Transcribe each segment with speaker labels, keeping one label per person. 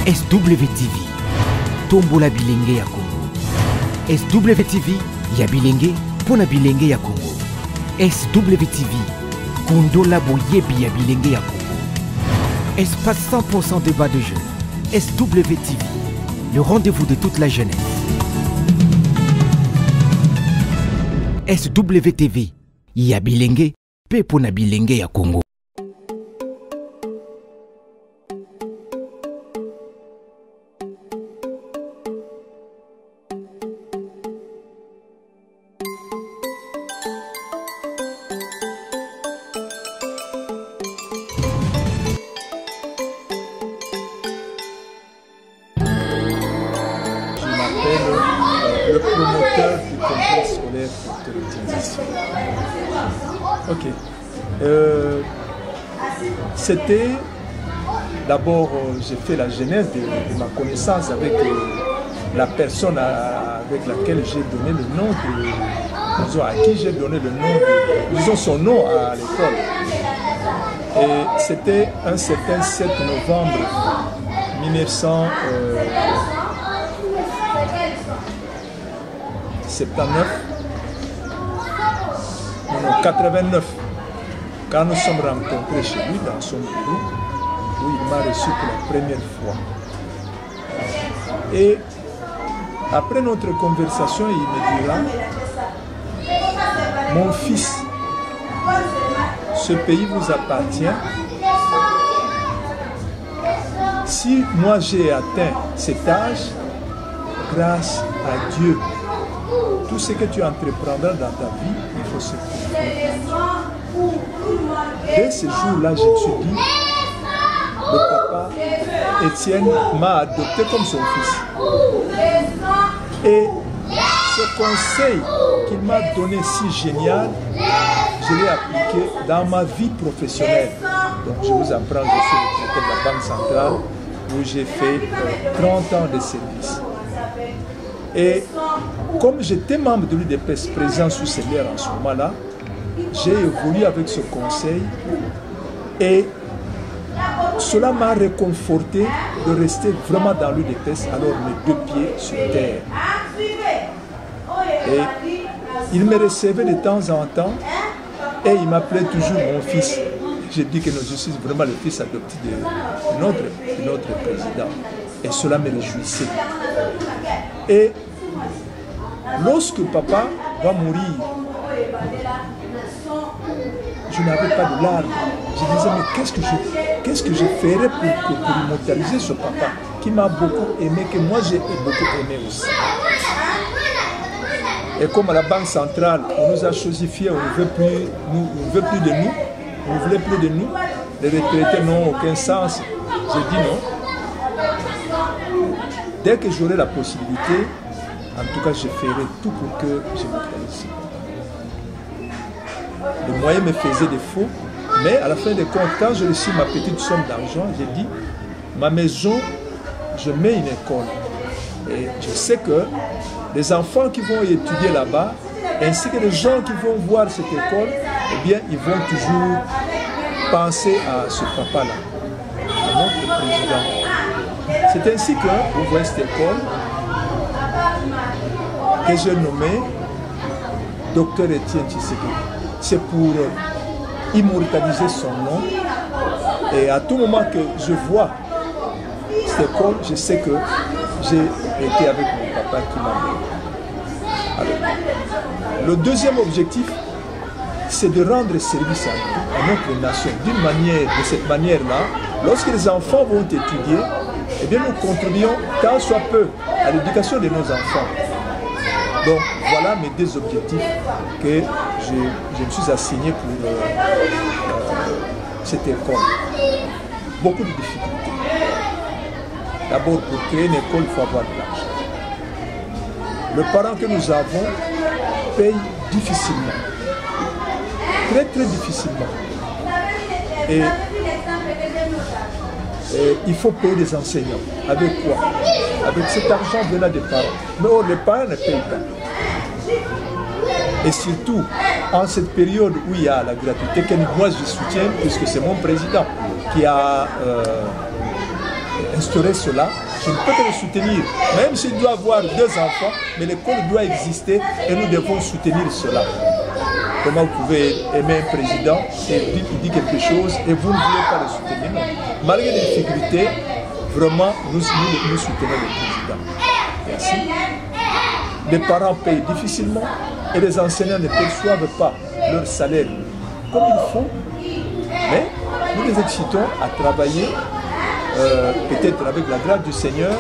Speaker 1: SWTV, Tombola Bilenge ya Congo. SWTV, ya Bilenge, Pona Bilenge ya Congo. SWTV, Kondola Boyebi ya Bilenge ya Congo. Espace 100% débat de jeunes. SWTV, le rendez-vous de toute la jeunesse. SWTV, ya Bilenge, pe Pona Bilenge ya Congo.
Speaker 2: Le promoteur du complexe scolaire pour l'utilisation. Ok. C'était d'abord, j'ai fait la genèse de ma connaissance avec la personne avec laquelle j'ai donné le nom disons, à qui j'ai donné le nom disons son nom à l'école. Et c'était un certain 7 novembre 89, quand nous sommes rencontrés chez lui dans son bureau, où il m'a reçu pour la première fois. Et après notre conversation, il me dira: mon fils, ce pays vous appartient. Si moi j'ai atteint cet âge, grâce à Dieu, tout ce que tu entreprendras dans ta vie, il faut se confier. Dès ce jour-là, je me suis dit, le papa Étienne m'a adopté comme son fils. Et ce conseil qu'il m'a donné si génial, je l'ai appliqué dans ma vie professionnelle. Donc je vous apprends, je suis le directeur de la Banque centrale où j'ai fait 30 ans de service. Et comme j'étais membre de l'UDPS présent sous ses l'air en ce moment-là, j'ai évolué avec ce conseil et cela m'a réconforté de rester vraiment dans l'UDPS, alors mes deux pieds sur terre. Et il me recevait de temps en temps et il m'appelait toujours mon fils. J'ai dit que je suis vraiment le fils adopté de notre président. Et cela me réjouissait. Et lorsque papa va mourir, je n'avais pas de larmes. Je disais, mais qu'est-ce que je ferais pour immortaliser ce papa qui m'a beaucoup aimé, que moi j'ai beaucoup aimé aussi. Et comme à la Banque centrale, on nous a chosifié, on ne veut plus de nous, on ne voulait plus de nous, les retraités n'ont aucun sens. J'ai dit non. Dès que j'aurai la possibilité, en tout cas, je ferai tout pour que je m'immortalise. Les moyens me faisaient défaut, mais à la fin des comptes, quand je reçus ma petite somme d'argent, j'ai dit, ma maison, je mets une école. Et je sais que les enfants qui vont étudier là-bas, ainsi que les gens qui vont voir cette école, eh bien, ils vont toujours penser à ce papa-là, à notre président. C'est ainsi que, vous voyez cette école, que j'ai nommé Dr Étienne Tshisekedi. C'est pour immortaliser son nom. Et à tout moment que je vois cette école, je sais que j'ai été avec mon papa qui m'a donné. Alors, le deuxième objectif, c'est de rendre service à notre nation. De cette manière-là, lorsque les enfants vont étudier, eh bien, nous contribuons tant soit peu à l'éducation de nos enfants. Donc voilà mes deux objectifs que je me suis assigné pour cette école. Beaucoup de difficultés. D'abord, pour créer une école, il faut avoir de l'argent. Le parent que nous avons paye difficilement. Très très difficilement. Et il faut payer des enseignants. Avec quoi? Avec cet argent venant des parents. Mais les parents ne payent pas. Et surtout, en cette période où il y a la gratuité, que moi je soutiens, puisque c'est mon président qui a instaurer cela, je ne peux que le soutenir. Même s'il doit avoir 2 enfants, mais l'école doit exister et nous devons soutenir cela. Comment vous pouvez aimer un président et il dit quelque chose et vous ne voulez pas le soutenir? Non. Malgré les difficultés, vraiment, nous soutenons le président. Merci. Les parents payent difficilement et les enseignants ne perçoivent pas leur salaire comme il faut. Mais nous les excitons à travailler, peut-être avec la grâce du Seigneur,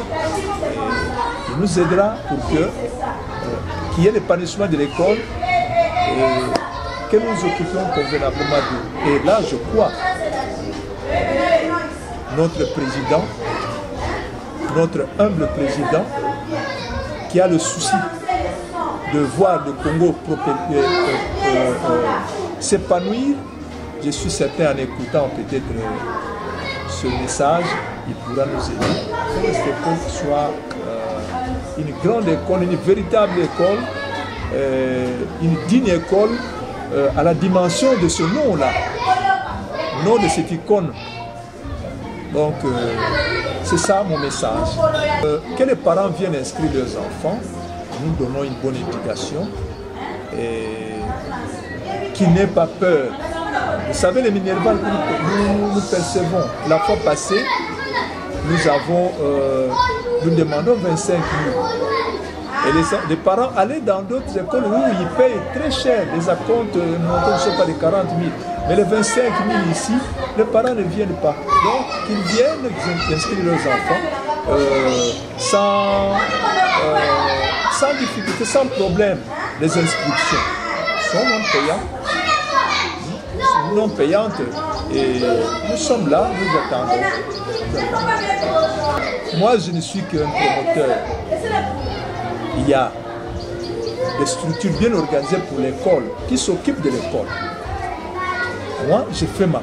Speaker 2: qui nous aidera pour qu'il y ait l'épanouissement de l'école et que nous nous occupions convenablement d'eux. Et là, je crois, notre président, notre humble président, qui a le souci de voir le Congo s'épanouir, je suis certain en écoutant peut-être ce message, il pourra nous aider pour que cette école soit une grande école, une véritable école, une digne école à la dimension de ce nom-là, nom de cette icône. Donc, c'est ça mon message. Que les parents viennent inscrire leurs enfants, nous donnons une bonne éducation et qu'ils n'aient pas peur. Vous savez, les Minerval que nous percevons, la fois passée, nous demandons 25 000. Et les parents allaient dans d'autres écoles où ils payent très cher, les acomptes ne sont pas de 40 000. Mais les 25 000 ici, les parents ne viennent pas. Donc, qu'ils viennent inscrire leurs enfants sans difficulté, sans problème. Les inscriptions sont non payantes et nous sommes là, nous attendons. Moi, je ne suis qu'un promoteur. Il y a des structures bien organisées pour l'école qui s'occupent de l'école. Moi, j'ai fait ma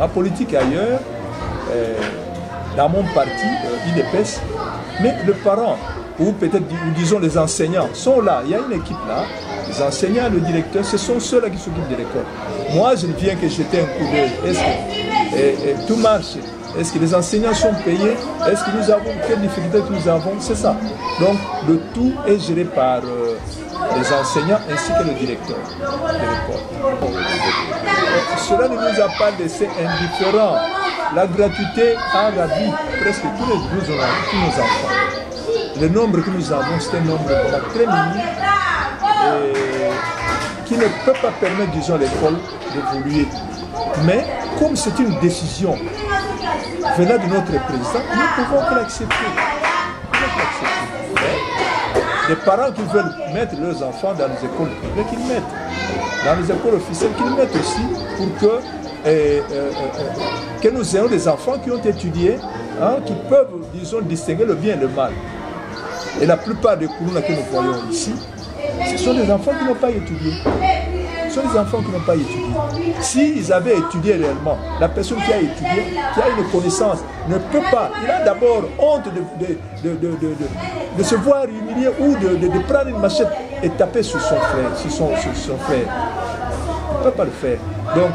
Speaker 2: politique ailleurs, dans mon parti, IDPS, mais les parents, ou peut-être, disons, les enseignants, sont là. Il y a une équipe là, les enseignants, le directeur, ce sont ceux-là qui s'occupent de l'école. Moi, je ne viens que jeter un coup d'œil. Est-ce que tout marche? Est-ce que les enseignants sont payés? Est-ce que nous avons, quelles difficultés nous avons? C'est ça. Donc, le tout est géré par les enseignants ainsi que le directeur de l'école. Cela ne nous a pas laissé indifférents. La gratuité a ravi presque tous nos enfants. Le nombre que nous avons, c'est un nombre très minime et qui ne peut pas permettre, disons, l'école d'évoluer. Mais comme c'est une décision venant de notre président, nous pouvons que l'accepter. Les parents qui veulent mettre leurs enfants dans les écoles privées, qu'ils mettent. Dans les écoles officielles, qu'ils mettent aussi pour que nous ayons des enfants qui ont étudié, qui peuvent, disons, distinguer le bien et le mal. Et la plupart des Kourouna que nous voyons ici, ce sont des enfants qui n'ont pas étudié. Ce sont des enfants qui n'ont pas étudié. S'ils avaient étudié réellement, la personne qui a étudié, qui a une connaissance, ne peut pas. Il a d'abord honte de se voir humilié ou de prendre une machette et taper sur son frère. Il ne peut pas le faire. Donc,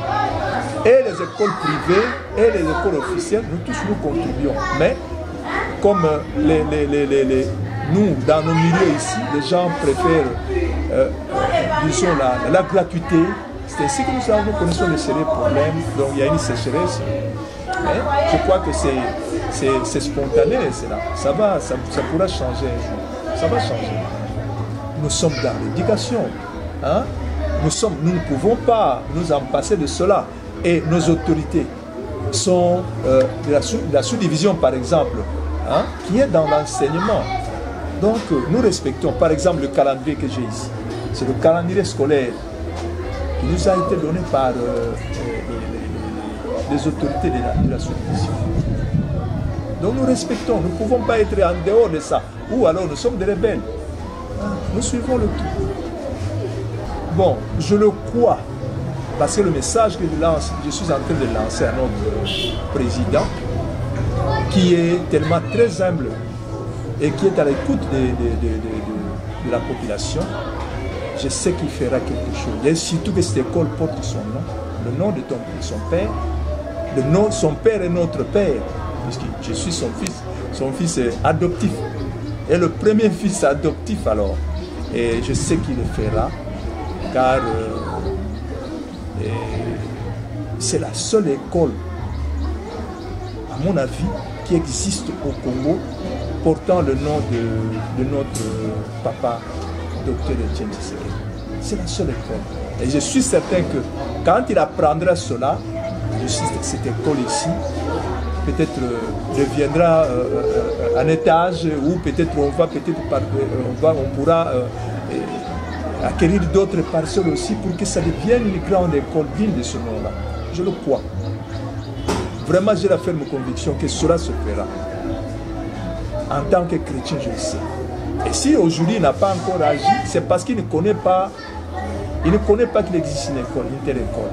Speaker 2: et les écoles privées et les écoles officielles, nous tous nous contribuons. Mais, comme nous, dans nos milieux ici, les gens préfèrent, disons, la gratuité. C'est ainsi que nous connaissons les sérieux problèmes. Donc il y a une sécheresse. Mais je crois que c'est spontané, ça pourra changer un jour. Ça va changer. Nous sommes dans l'éducation. Nous ne pouvons pas nous en passer de cela. Et nos autorités sont de la sous-division, par exemple, qui est dans l'enseignement. Donc, nous respectons, par exemple, le calendrier que j'ai ici. C'est le calendrier scolaire qui nous a été donné par les autorités de la sous-division. Donc, nous respectons. Nous ne pouvons pas être en dehors de ça. Ou alors, nous sommes des rebelles. Nous suivons le tout. Bon, je le crois. Parce que le message que je suis en train de lancer à notre président, qui est tellement très humble et qui est à l'écoute de la population, je sais qu'il fera quelque chose. Et surtout que cette école porte son nom, le nom de son père, son père est notre père. puisque je suis son fils. Son fils est adoptif. Et le premier fils adoptif alors. Et je sais qu'il le fera, car c'est la seule école, à mon avis, qui existe au Congo, portant le nom de notre papa, Dr Etienne Tshisekedi. C'est la seule école. Et je suis certain que quand il apprendra cela, cette école ici, peut-être deviendra un étage, ou peut-être on pourra acquérir d'autres parcelles aussi pour que ça devienne une grande école digne de ce nom-là. Je le crois. Vraiment, j'ai la ferme conviction que cela se fera. En tant que chrétien, je le sais. Et si aujourd'hui il n'a pas encore agi, c'est parce qu'il ne connaît pas, qu'il existe une école, une telle école.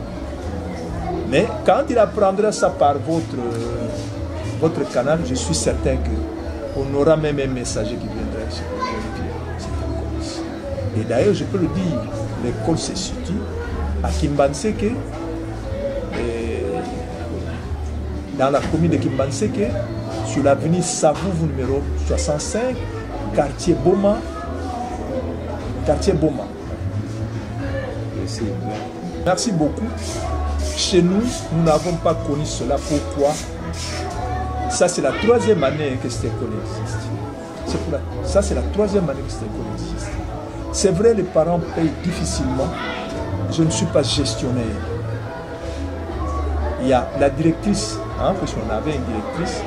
Speaker 2: Mais quand il apprendra ça par votre canal, je suis certain qu'on aura même un messager qui viendra ici pour vérifier cette école ici. Et d'ailleurs, je peux le dire, l'école se situe à Kimbanseke, dans la commune de Kimbanseke, sur l'avenue Savouve numéro 65, quartier Boma. Merci beaucoup. Chez nous, nous n'avons pas connu cela. Pourquoi? Ça, c'est la troisième année que cette école existe. Ça, c'est la troisième année que cette école existe. C'est vrai, les parents payent difficilement. Je ne suis pas gestionnaire. Il y a la directrice, parce qu'on avait une directrice,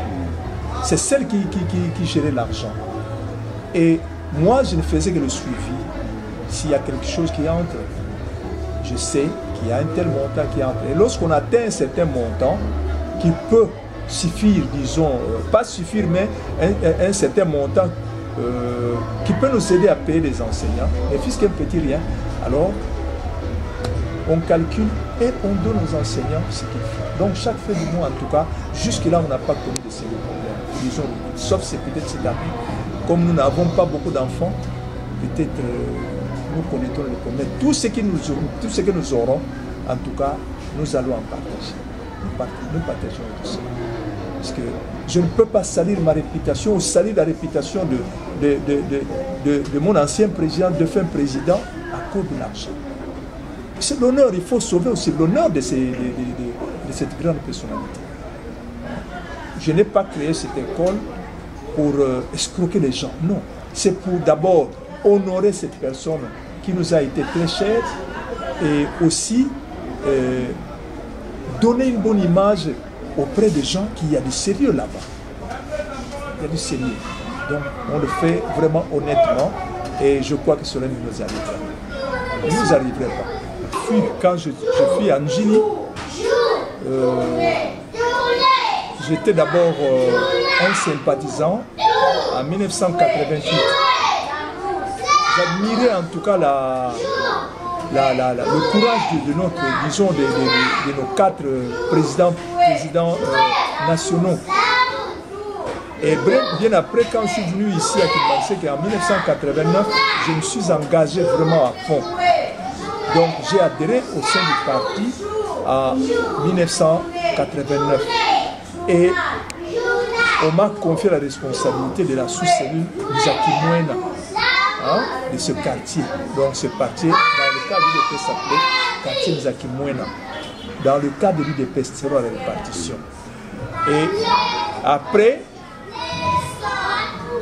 Speaker 2: c'est celle qui gérait l'argent. Et moi, je ne faisais que le suivi. S'il y a quelque chose qui entre, je sais qu'il y a un tel montant qui entre. Et lorsqu'on atteint un certain montant, qui peut suffire, disons, pas suffire, mais un certain montant qui peut nous aider à payer les enseignants, mais puisqu'un petit rien, alors on calcule et on donne aux enseignants ce qu'il faut. Donc chaque fin du mois, en tout cas, jusque-là, on n'a pas connu de ces problèmes. Disons, sauf c'est peut-être cette année, comme nous n'avons pas beaucoup d'enfants, peut-être nous connaissons les problèmes. Tout ce que nous aurons, en tout cas, nous allons en partager. Nous partageons tout ça. Parce que je ne peux pas salir ma réputation ou salir la réputation de mon ancien président, de fin président, à cause de l'argent. C'est l'honneur, il faut sauver aussi l'honneur de cette grande personnalité. Je n'ai pas créé cette école pour escroquer les gens, non. C'est pour d'abord honorer cette personne qui nous a été très chère et aussi donner une bonne image auprès des gens qu'il y a du sérieux là-bas. Il y a du sérieux. Donc on le fait vraiment honnêtement et je crois que cela ne nous arrivera pas. Il ne nous arriverait pas. Quand je suis en Guinée, j'étais d'abord un sympathisant en 1988. J'admirais en tout cas le courage de notre, disons, de nos 4 présidents nationaux. Et bien après, quand je suis venu ici à Kimbanseke en 1989, je me suis engagé vraiment à fond. Donc j'ai adhéré au sein du parti en 1989. Et on m'a confié la responsabilité de la sous-cellule Nzakimwena, de ce quartier. Donc ce quartier, dans le cas de l'UDP, s'appelait quartier Nzakimwena. Dans le cas de l'UDP, c'est la répartition. Et après,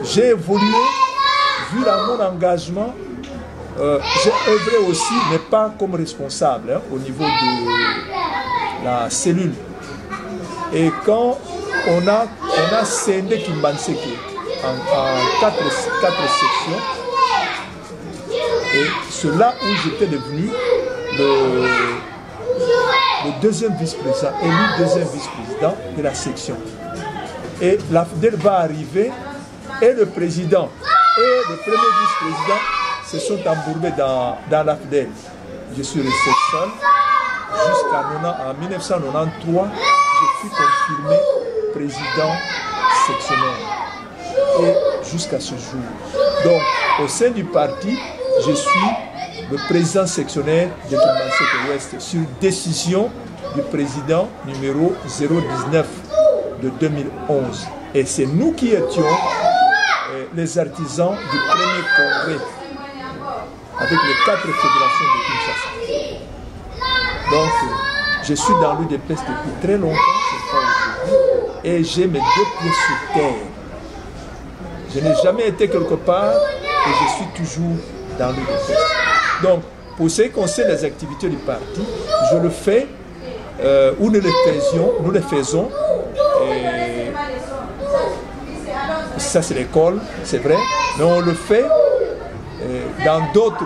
Speaker 2: j'ai évolué, vu mon engagement. J'ai œuvré aussi, mais pas comme responsable, au niveau de la cellule. Et quand on a scindé Kimbanseke en 4 sections, et c'est là où j'étais devenu le deuxième vice-président, élu deuxième vice-président de la section. Et l'AFDEL va arriver, et le président et le premier vice-président se sont embourbés dans l'AFDEL. Je suis resté seul jusqu'en 1993, je fus confirmé président sectionnaire. Et jusqu'à ce jour. Donc, au sein du parti, je suis le président sectionnaire de Kimbanseke Ouest sur décision du président numéro 019 de 2011. Et c'est nous qui étions les artisans du premier congrès avec les 4 fédérations de Kinshasa. Donc, je suis dans l'UDPS depuis très longtemps, c'est pas aujourd'hui, et j'ai mes 2 pieds sur terre. Je n'ai jamais été quelque part et je suis toujours dans l'UDPS. Donc, pour ce qui concerne les activités du parti, je le fais, ou nous les faisons, ça c'est l'école, c'est vrai, mais on le fait dans d'autres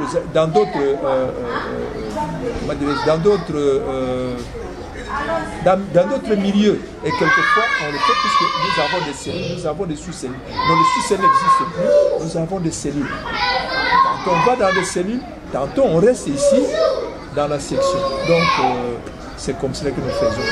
Speaker 2: milieux. Et quelquefois, on le fait puisque nous avons des cellules, nous avons des sous-cellules. Non, les sous-cellules n'existent plus, nous avons des cellules. Quand on va dans les cellules, tantôt on reste ici, dans la section. Donc, c'est comme cela que nous faisons.